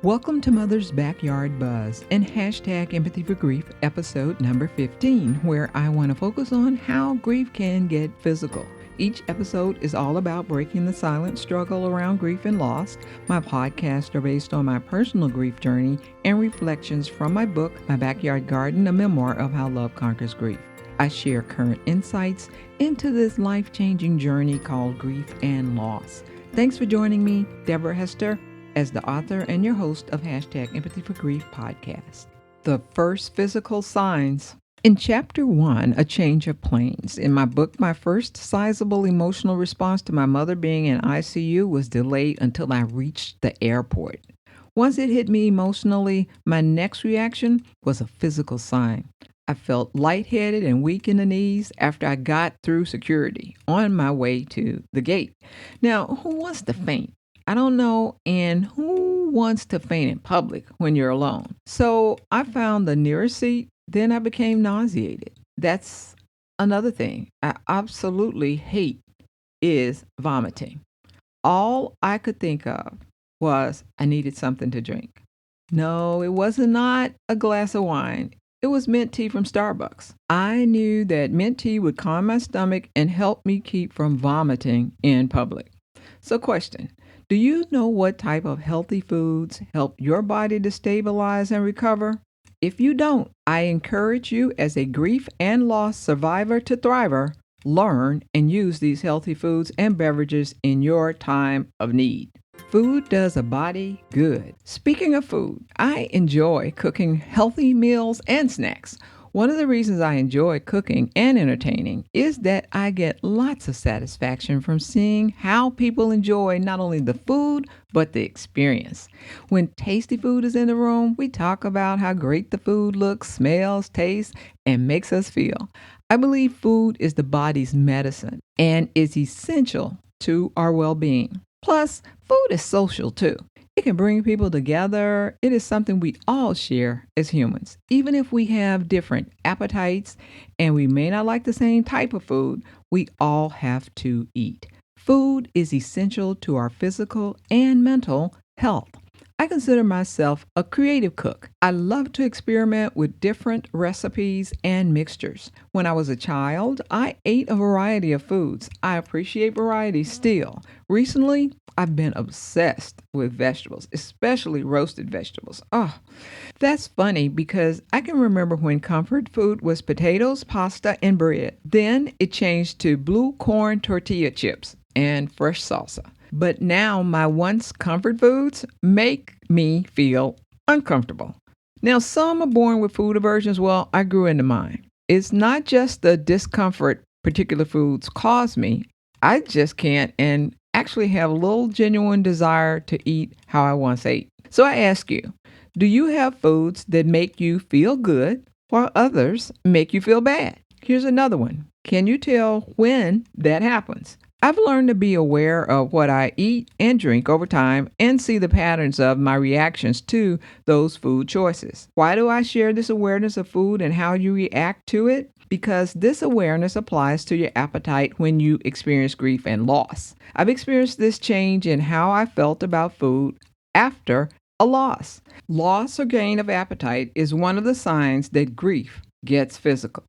Welcome to Mother's Backyard Buzz and hashtag Empathy for Grief episode number 15, where I want to focus on how grief can get physical. Each episode is all about breaking the silent struggle around grief and loss. My podcasts are based on my personal grief journey and reflections from my book, My Backyard Garden, a memoir of how love conquers grief. I share current insights into this life-changing journey called grief and loss. Thanks for joining me, Debra Hester, as the author and your host of hashtag Empathy for Grief podcast. The first physical signs. In chapter 1, A Change of Planes, in my book, my first sizable emotional response to my mother being in ICU was delayed until I reached the airport. Once it hit me emotionally, my next reaction was a physical sign. I felt lightheaded and weak in the knees after I got through security on my way to the gate. Now, who wants to faint? I don't know, and who wants to faint in public when you're alone? So I found the nearest seat, then I became nauseated. That's another thing I absolutely hate is vomiting. All I could think of was I needed something to drink. No, it was not a glass of wine. It was mint tea from Starbucks. I knew that mint tea would calm my stomach and help me keep from vomiting in public. So question. Do you know what type of healthy foods help your body to stabilize and recover? If you don't, I encourage you as a grief and loss survivor to thriver, learn and use these healthy foods and beverages in your time of need. Food does a body good. Speaking of food, I enjoy cooking healthy meals and snacks. One of the reasons I enjoy cooking and entertaining is that I get lots of satisfaction from seeing how people enjoy not only the food, but the experience. When tasty food is in the room, we talk about how great the food looks, smells, tastes, and makes us feel. I believe food is the body's medicine and is essential to our well-being. Plus, food is social too. It can bring people together. It is something we all share as humans. Even if we have different appetites and we may not like the same type of food, we all have to eat. Food is essential to our physical and mental health. I consider myself a creative cook. I love to experiment with different recipes and mixtures. When I was a child, I ate a variety of foods. I appreciate variety still. Recently, I've been obsessed with vegetables, especially roasted vegetables. Oh, that's funny because I can remember when comfort food was potatoes, pasta, and bread. Then it changed to blue corn tortilla chips and fresh salsa. But now my once comfort foods make me feel uncomfortable. Now, some are born with food aversions. Well, I grew into mine. It's not just the discomfort particular foods cause me. I just can't and actually have a little genuine desire to eat how I once ate. So I ask you, do you have foods that make you feel good while others make you feel bad? Here's another one. Can you tell when that happens? I've learned to be aware of what I eat and drink over time and see the patterns of my reactions to those food choices. Why do I share this awareness of food and how you react to it? Because this awareness applies to your appetite when you experience grief and loss. I've experienced this change in how I felt about food after a loss. Loss or gain of appetite is one of the signs that grief gets physical.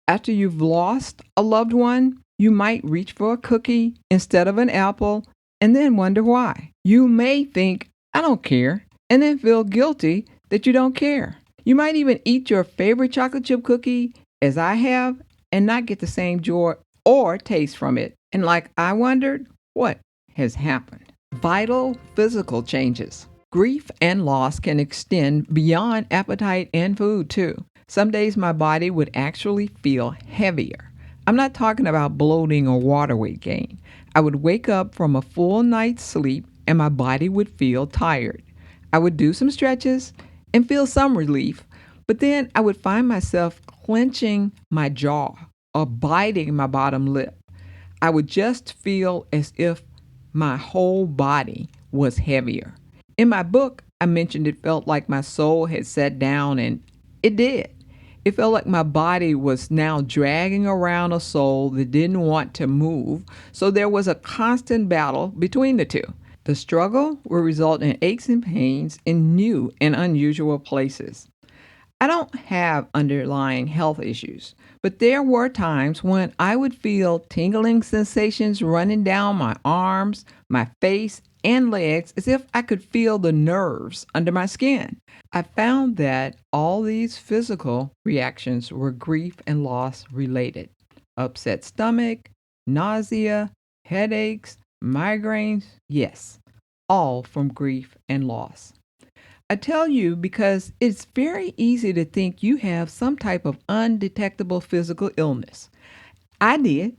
After you've lost a loved one, you might reach for a cookie instead of an apple and then wonder why. You may think, I don't care, and then feel guilty that you don't care. You might even eat your favorite chocolate chip cookie, as I have, and not get the same joy or taste from it. And like I wondered, what has happened? Vital physical changes. Grief and loss can extend beyond appetite and food too. Some days my body would actually feel heavier. I'm not talking about bloating or water weight gain. I would wake up from a full night's sleep and my body would feel tired. I would do some stretches and feel some relief, but then I would find myself clenching my jaw or biting my bottom lip. I would just feel as if my whole body was heavier. In my book, I mentioned it felt like my soul had sat down, and it did. It felt like my body was now dragging around a soul that didn't want to move. So there was a constant battle between the two. The struggle will result in aches and pains in new and unusual places. I don't have underlying health issues, but there were times when I would feel tingling sensations running down my arms, my face, and legs as if I could feel the nerves under my skin. I found that all these physical reactions were grief and loss related: upset stomach, nausea, headaches, migraines, yes, all from grief and loss. I tell you because it's very easy to think you have some type of undetectable physical illness. I did,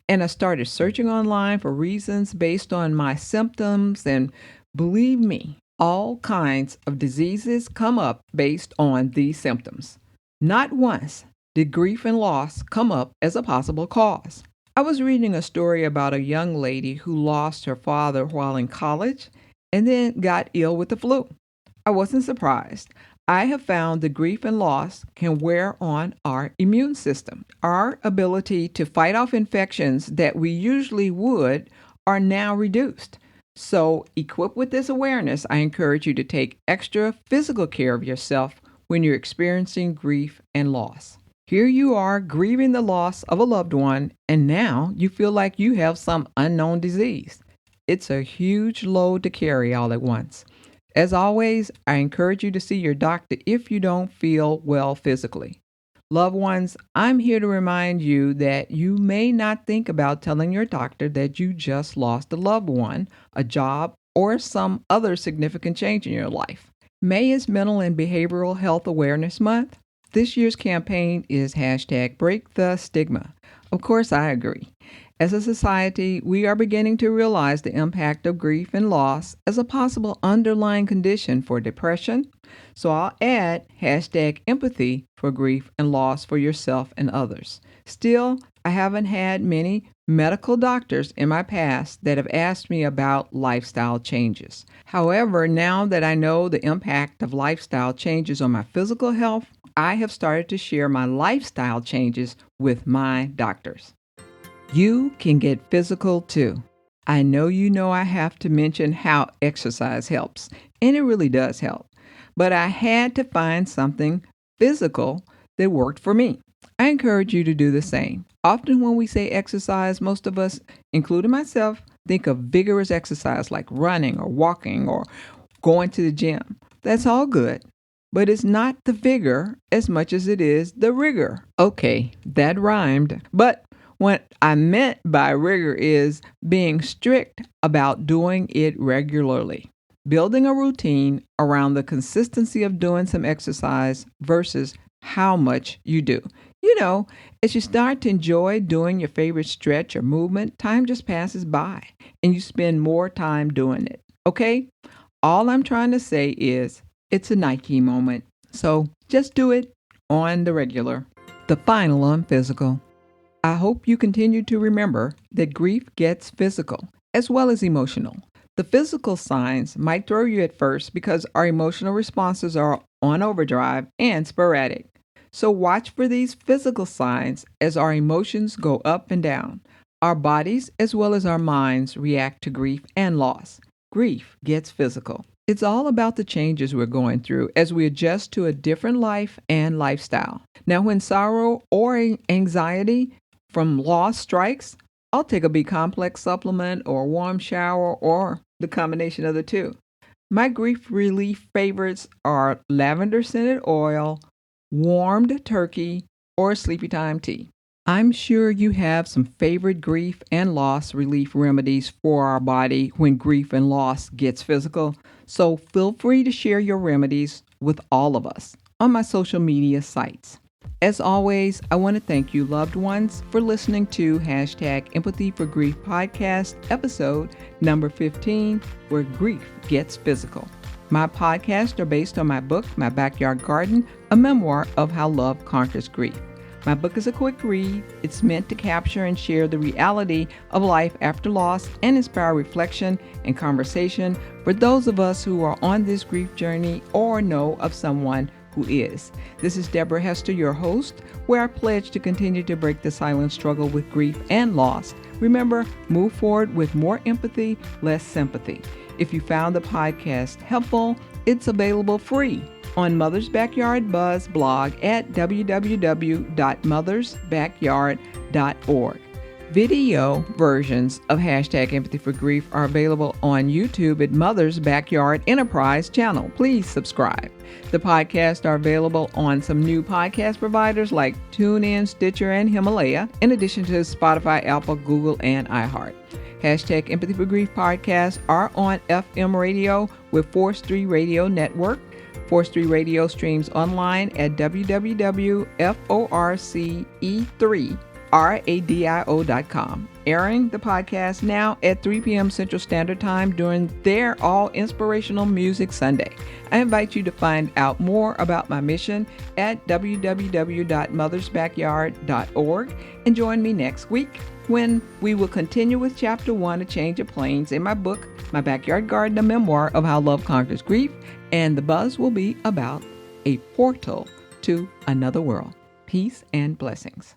and I started searching online for reasons based on my symptoms, and believe me, all kinds of diseases come up based on these symptoms. Not once did grief and loss come up as a possible cause. I was reading a story about a young lady who lost her father while in college and then got ill with the flu. I wasn't surprised. I have found that grief and loss can wear on our immune system. Our ability to fight off infections that we usually would are now reduced. So, equipped with this awareness, I encourage you to take extra physical care of yourself when you're experiencing grief and loss. Here you are grieving the loss of a loved one, and now you feel like you have some unknown disease. It's a huge load to carry all at once. As always, I encourage you to see your doctor if you don't feel well physically. Loved ones, I'm here to remind you that you may not think about telling your doctor that you just lost a loved one, a job, or some other significant change in your life. May is Mental and Behavioral Health Awareness Month. This year's campaign is hashtag Break the Stigma. Of course, I agree. As a society, we are beginning to realize the impact of grief and loss as a possible underlying condition for depression. So I'll add hashtag empathy for grief and loss for yourself and others. Still, I haven't had many medical doctors in my past that have asked me about lifestyle changes. However, now that I know the impact of lifestyle changes on my physical health, I have started to share my lifestyle changes with my doctors. You can get physical too. I know I have to mention how exercise helps, and it really does help. But I had to find something physical that worked for me. I encourage you to do the same. Often when we say exercise, most of us, including myself, think of vigorous exercise like running or walking or going to the gym. That's all good, but it's not the vigor as much as it is the rigor. Okay, that rhymed. But what I meant by rigor is being strict about doing it regularly, building a routine around the consistency of doing some exercise versus how much you do. As you start to enjoy doing your favorite stretch or movement, time just passes by and you spend more time doing it. Okay? All I'm trying to say is it's a Nike moment. So just do it on the regular. The final on physical. I hope you continue to remember that grief gets physical as well as emotional. The physical signs might throw you at first because our emotional responses are on overdrive and sporadic. So watch for these physical signs as our emotions go up and down. Our bodies as well as our minds react to grief and loss. Grief gets physical. It's all about the changes we're going through as we adjust to a different life and lifestyle. Now, when sorrow or anxiety from loss strikes, I'll take a B complex supplement or a warm shower or the combination of the two. My grief relief favorites are lavender scented oil, warmed turkey, or sleepy time tea. I'm sure you have some favorite grief and loss relief remedies for our body when grief and loss gets physical. So feel free to share your remedies with all of us on my social media sites. As always, I want to thank you, loved ones, for listening to hashtag Empathy for Grief podcast episode number 15, where grief gets physical. My podcasts are based on my book, My Backyard Garden, a memoir of how love conquers grief. My book is a quick read. It's meant to capture and share the reality of life after loss and inspire reflection and conversation for those of us who are on this grief journey or know of someone who is. This is Debra Hester, your host, where I pledge to continue to break the silent struggle with grief and loss. Remember, move forward with more empathy, less sympathy. If you found the podcast helpful, it's available free on Mother's Backyard Buzz blog at www.mothersbackyard.org. Video versions of #EmpathyForGrief are available on YouTube at Mother's Backyard Enterprise channel. Please subscribe. The podcasts are available on some new podcast providers like TuneIn, Stitcher, and Himalaya, in addition to Spotify, Apple, Google, and iHeart. #EmpathyForGrief podcasts are on FM radio with Force 3 Radio Network. Force 3 Radio streams online at www.force3radio.com. Airing the podcast now at 3 p.m. Central Standard Time during their All Inspirational Music Sunday. I invite you to find out more about my mission at www.mothersbackyard.org and join me next week when we will continue with Chapter 1, A Change of Planes, in my book, My Backyard Garden, a Memoir of How Love Conquers Grief, and the buzz will be about a portal to another world. Peace and blessings.